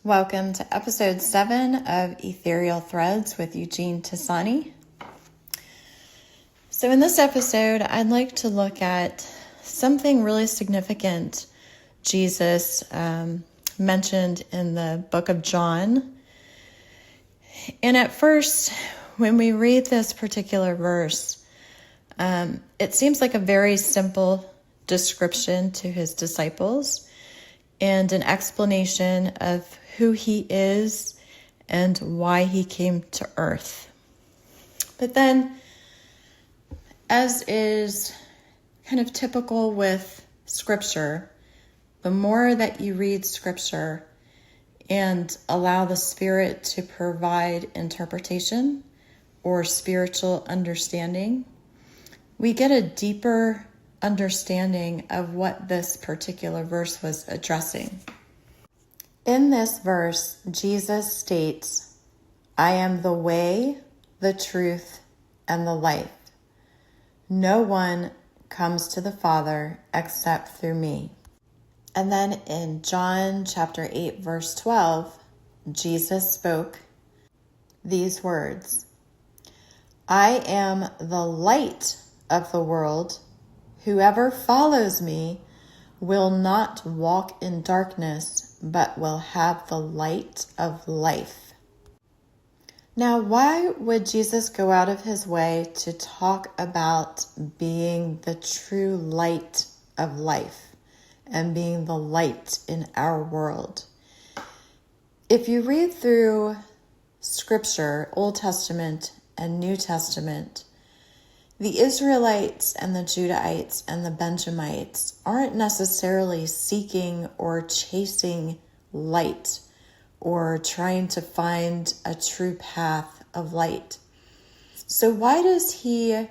Welcome to episode 7 of Ethereal Threads with Eugene Tasani. So in this episode, I'd like to look at something really significant Jesus mentioned in the book of John. And at first, when we read this particular verse, it seems like a very simple description to his disciples and an explanation of who he is and why he came to earth. But then, as is kind of typical with scripture, the more that you read scripture and allow the Spirit to provide interpretation or spiritual understanding, we get a deeper understanding of what this particular verse was addressing. In this verse, Jesus states, "I am the way, the truth, and the life. No one comes to the Father except through me." And then in John chapter 8, verse 12, Jesus spoke these words, "I am the light of the world. Whoever follows me will not walk in darkness, but will have the light of life." Now, why would Jesus go out of his way to talk about being the true light of life and being the light in our world? If you read through Scripture, Old Testament and New Testament, the Israelites and the Judahites and the Benjamites aren't necessarily seeking or chasing light or trying to find a true path of light. So why does he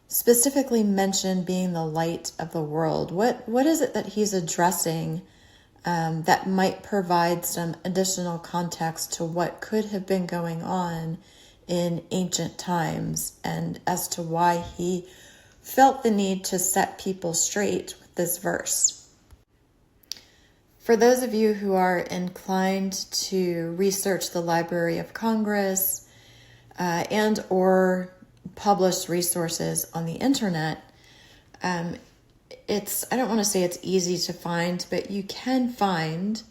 specifically mention being the light of the world? What is it that he's addressing that might provide some additional context to what could have been going on in ancient times, and as to why he felt the need to set people straight with this verse? For those of you who are inclined to research the Library of Congress and or published resources on the internet, I don't want to say it's easy to find, but you can find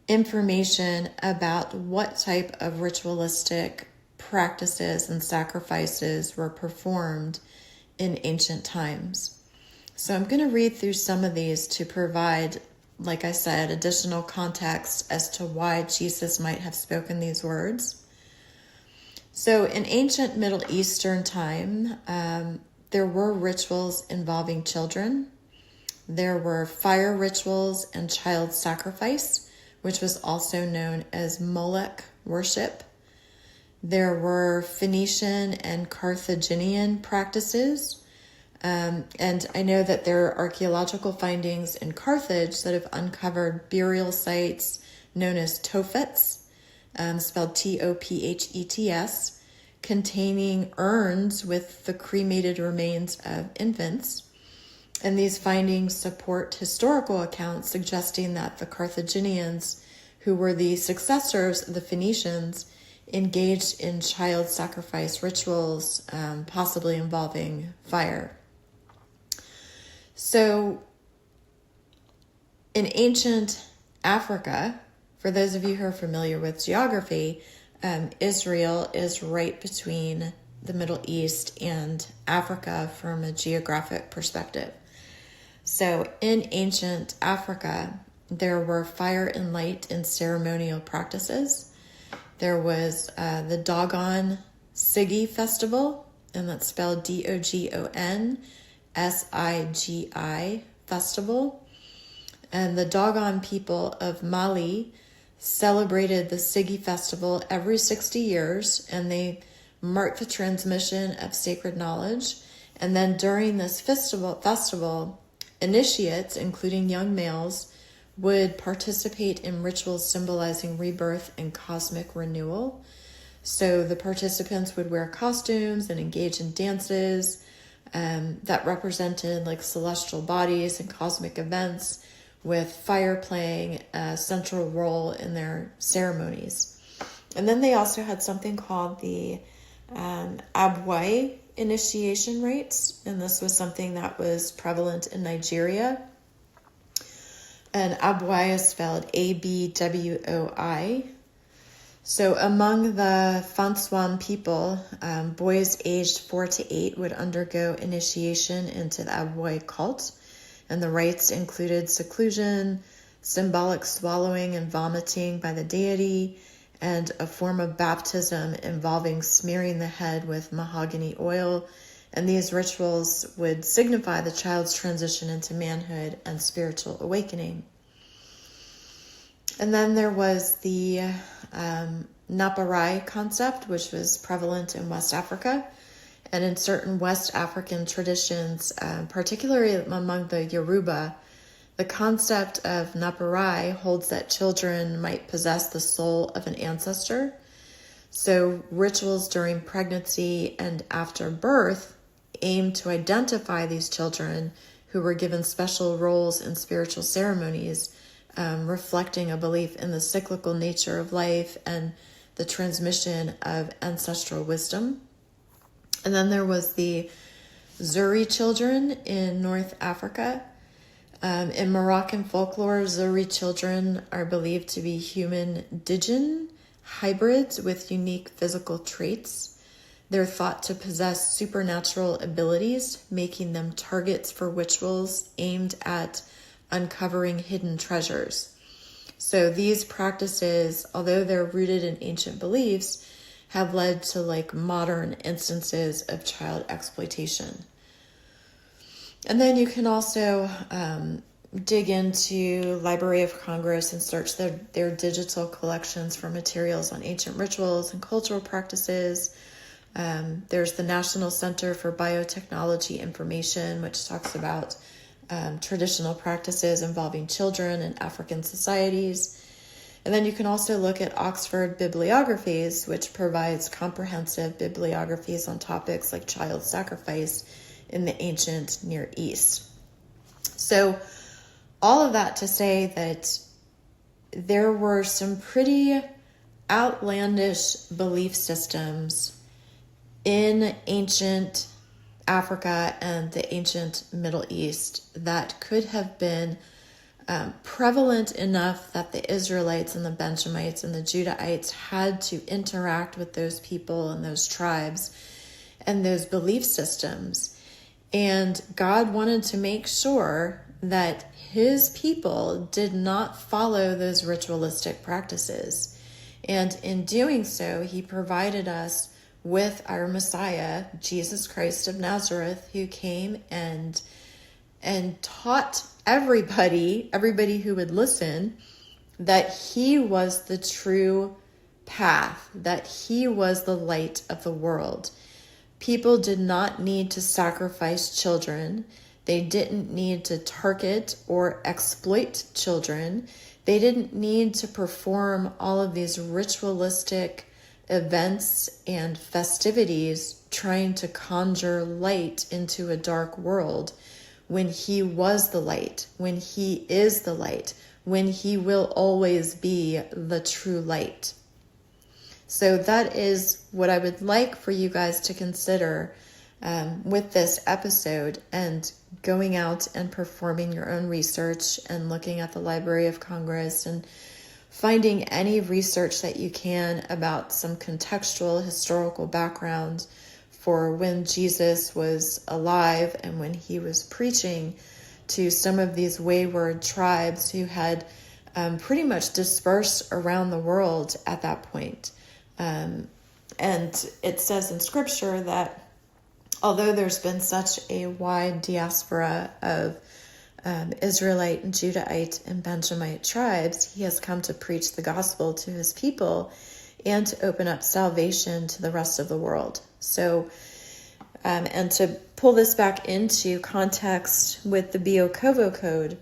information about what type of ritualistic practices and sacrifices were performed in ancient times. So I'm going to read through some of these to provide, like I said, additional context as to why Jesus might have spoken these words. So in ancient Middle Eastern time, there were rituals involving children. There were fire rituals and child sacrifice, which was also known as Molech worship. There were Phoenician and Carthaginian practices. And I know that there are archaeological findings in Carthage that have uncovered burial sites known as tophets, spelled Tophets, containing urns with the cremated remains of infants. And these findings support historical accounts suggesting that the Carthaginians, who were the successors of the Phoenicians, engaged in child sacrifice rituals, possibly involving fire. So in ancient Africa, for those of you who are familiar with geography, Israel is right between the Middle East and Africa from a geographic perspective. So in ancient Africa, there were fire and light and ceremonial practices. There was the Dogon Sigi festival, and that's spelled Dogon Sigi festival. And the Dogon people of Mali celebrated the Sigi festival every 60 years, and they marked the transmission of sacred knowledge. And then during this festival, initiates, including young males, would participate in rituals symbolizing rebirth and cosmic renewal. So the participants would wear costumes and engage in dances that represented like celestial bodies and cosmic events, with fire playing a central role in their ceremonies. And then they also had something called the Abwai initiation rites, and this was something that was prevalent in Nigeria. And Abwai is spelled Abwoi. So among the Fanswan people, boys aged 4 to 8 would undergo initiation into the Abwai cult, and the rites included seclusion, symbolic swallowing and vomiting by the deity, and a form of baptism involving smearing the head with mahogany oil. And these rituals would signify the child's transition into manhood and spiritual awakening. And then there was the Naparai concept, which was prevalent in West Africa. And in certain West African traditions, particularly among the Yoruba, the concept of Naparai holds that children might possess the soul of an ancestor. So rituals during pregnancy and after birth aim to identify these children who were given special roles in spiritual ceremonies, reflecting a belief in the cyclical nature of life and the transmission of ancestral wisdom. And then there was the Zuri children in North Africa. In Moroccan folklore, Zuri children are believed to be human-Djinn hybrids with unique physical traits. They're thought to possess supernatural abilities, making them targets for rituals aimed at uncovering hidden treasures. So these practices, although they're rooted in ancient beliefs, have led to modern instances of child exploitation. And then you can also dig into Library of Congress and search their digital collections for materials on ancient rituals and cultural practices. There's the National Center for Biotechnology Information, which talks about traditional practices involving children in African societies. And then you can also look at Oxford Bibliographies, which provides comprehensive bibliographies on topics like child sacrifice in the ancient Near East. So all of that to say that there were some pretty outlandish belief systems in ancient Africa and the ancient Middle East that could have been prevalent enough that the Israelites and the Benjamites and the Judahites had to interact with those people and those tribes and those belief systems. And God wanted to make sure that his people did not follow those ritualistic practices. And in doing so, he provided us with our Messiah, Jesus Christ of Nazareth, who came and taught everybody who would listen, that he was the true path, that he was the light of the world. People did not need to sacrifice children. They didn't need to target or exploit children. They didn't need to perform all of these ritualistic events and festivities trying to conjure light into a dark world when he was the light, when he is the light, when he will always be the true light. So that is what I would like for you guys to consider with this episode, and going out and performing your own research and looking at the Library of Congress and finding any research that you can about some contextual historical background for when Jesus was alive and when he was preaching to some of these wayward tribes who had pretty much dispersed around the world at that point. And it says in scripture that although there's been such a wide diaspora of Israelite and Judahite and Benjamite tribes, he has come to preach the gospel to his people and to open up salvation to the rest of the world. So, and to pull this back into context with the Biokovo Code,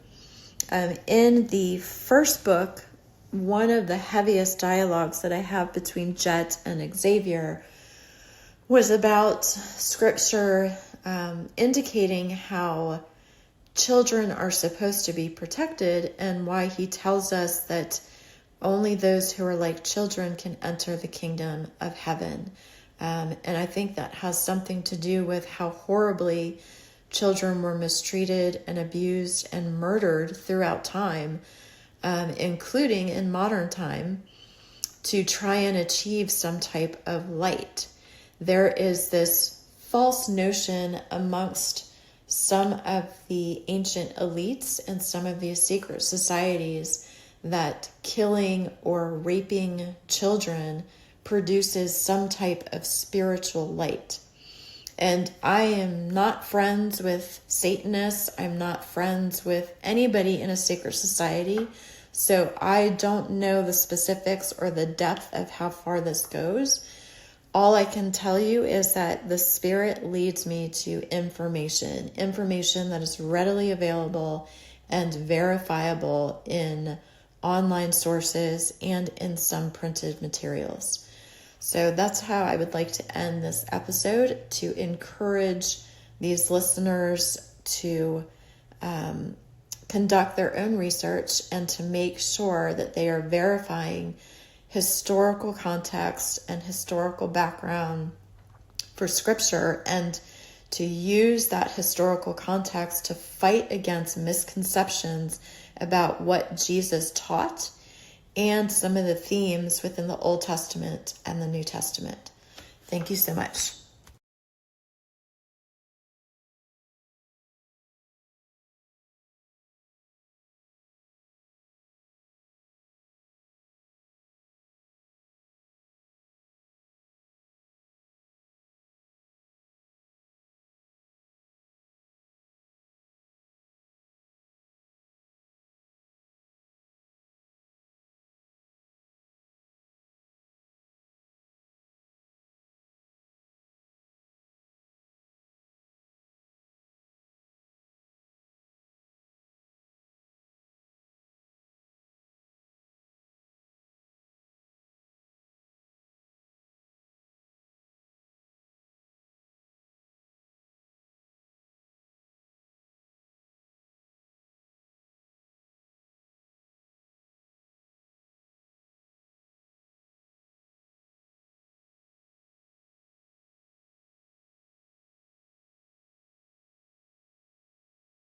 in the first book, one of the heaviest dialogues that I have between Jet and Xavier was about scripture indicating how children are supposed to be protected, and why he tells us that only those who are like children can enter the kingdom of heaven. And I think that has something to do with how horribly children were mistreated and abused and murdered throughout time, including in modern time, to try and achieve some type of light. There is this false notion amongst some of the ancient elites and some of these secret societies that killing or raping children produces some type of spiritual light. And I am not friends with Satanists. I'm not friends with anybody in a secret society. So I don't know the specifics or the depth of how far this goes. All I can tell you is that the Spirit leads me to information that is readily available and verifiable in online sources and in some printed materials. So that's how I would like to end this episode, to encourage these listeners to conduct their own research and to make sure that they are verifying historical context and historical background for Scripture, and to use that historical context to fight against misconceptions about what Jesus taught and some of the themes within the Old Testament and the New Testament. Thank you so much.